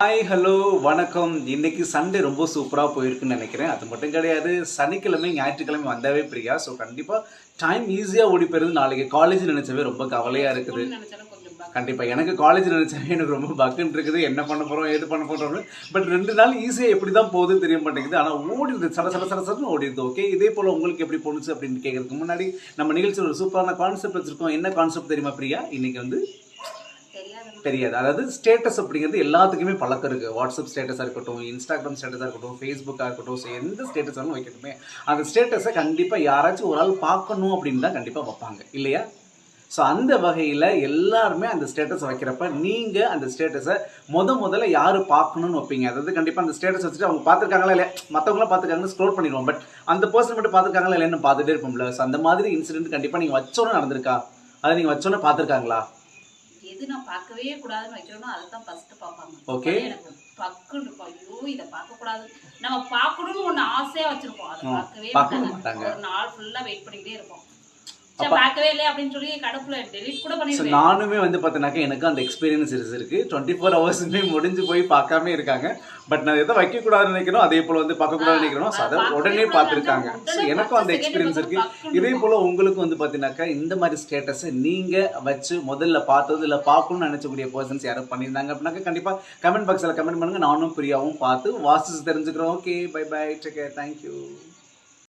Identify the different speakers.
Speaker 1: Hi hello வணக்கம். இன்னைக்கு Sunday ரொம்ப சூப்பராக போயிருக்குன்னு நினைக்கிறேன். அது மட்டும் கிடையாது, சனிக்கிழமை ஞாயிற்றுக்கிழமை வந்தாவே பிரியா. ஸோ கண்டிப்பாக டைம் ஈஸியாக ஓடி போயிருது. நாளைக்கு காலேஜ் நினைச்சவே ரொம்ப கவலையாக இருக்குது. கண்டிப்பாக எனக்கு காலேஜ் நினைச்சவே எனக்கு ரொம்ப பக்குன்னு இருக்குது. என்ன பண்ண போகிறோம் ஏது பண்ண போகிறோம்னு. பட் 2 நாள் ஈஸியாக எப்படி தான் போகுது தெரிய மாட்டேங்குது. ஆனால் ஓடிடுது, சடன்னு ஓடிடுது. ஓகே, இதே போல் உங்களுக்கு எப்படி போணுச்சு அப்படின்னு கேட்கறதுக்கு முன்னாடி நம்ம நிகழ்ச்சியில் ஒரு சூப்பரான கான்செப்ட் வச்சுருக்கோம். என்ன கான்செப்ட் தெரியுமா பிரியா? இன்னைக்கு வந்து தெரியாது. அதாவது ஸ்டேட்டஸ் அப்படிங்கிறது எல்லாத்துக்குமே பழக்கம் இருக்குது. வாட்ஸ்அப் ஸ்டேட்டஸாக இருக்கட்டும், இன்ஸ்டாகிராம் ஸ்டேட்டஸாக இருக்கட்டும், ஃபேஸ்புக்காக இருக்கட்டும், ஸோ எந்த ஸ்டேட்டஸ் வேணும் வைக்கட்டுமே, அந்த ஸ்டேட்டஸை கண்டிப்பாக யாராச்சும் ஒரு ஆள் பார்க்கணும் அப்படின்னு தான் கண்டிப்பாக வைப்பாங்க இல்லையா? ஸோ அந்த வகையில் எல்லாருமே அந்த ஸ்டேட்டஸ் வைக்கிறப்ப நீங்கள் அந்த ஸ்டேட்டஸை முதல்ல யார் பார்க்கணும்னு வைப்பீங்க? அதாவது கண்டிப்பாக அந்த ஸ்டேட்டஸ் வச்சுட்டு அவங்க பார்த்துருக்காங்களா இல்லையா, மற்றவங்களாம் பார்த்துருக்காங்கன்னு ஸ்க்ரோல் பண்ணிடுவோம். பட் அந்த பர்சன் மட்டும் பார்த்துருக்காங்களா இல்லைன்னு பார்த்துட்டே இருப்போம்ல. ஸோ அந்த மாதிரி இன்சிடென்ட் கண்டிப்பாக நீங்கள் வச்சோன்னு நடந்திருக்கா? அதை நீங்கள் வச்சோன்னு பார்த்துருக்காங்களா?
Speaker 2: எது நான் பார்க்கவே கூடாதுன்னு வைக்கிறோனோ அதை தான் ஃபர்ஸ்ட் பார்ப்பாங்க.
Speaker 1: ஓகே,
Speaker 2: எனக்கு பக்குன்னு ஐயோ இதை பார்க்க கூடாது, நம்ம பார்க்கணும்னு ஒன்று ஆசையா வச்சிருப்போம், அதை பார்க்கவே மாட்டாங்க. ஒரு நாள் ஃபுல்லா வெயிட் பண்ணிக்கிட்டே இருப்போம். பார்க்கவே இல்லை அப்படின்னு சொல்லி கடுப்புல டெலிட் கூட பண்ணிடுவேன்.
Speaker 1: நானுமே வந்து பார்த்தீங்கன்னாக்கா எனக்கு அந்த எக்ஸ்பீரியன்ஸ் இருக்கு. 24 ஹவர்ஸுமே முடிஞ்சு போய் பார்க்காம இருக்காங்க. பட் நான் எதை வைக்கக்கூடாதுன்னு நினைக்கிறோம், அதே போல் வந்து பார்க்கக்கூடாதுன்னு நினைக்கிறோம். ஸோ அதை உடனே பார்த்துருக்காங்க. ஸோ எனக்கும் அந்த எக்ஸ்பீரியன்ஸ் இருக்கு. இதே போல் உங்களுக்கும் வந்து பார்த்தீங்கன்னாக்கா இந்த மாதிரி ஸ்டேட்டஸை நீங்கள் வச்சு முதல்ல பார்த்தது இல்லை பார்க்கணும்னு நினைச்சக்கூடிய பர்சன்ஸ் யாரும் பண்ணியிருந்தாங்க அப்படின்னாக்கா கண்டிப்பாக கமெண்ட் பாக்ஸில் கமெண்ட் பண்ணுங்க. நானும் பிரியாவும் பார்த்து வாசிச்சு தெரிஞ்சுக்கிறோம். Okay, bye bye, take care, thank you.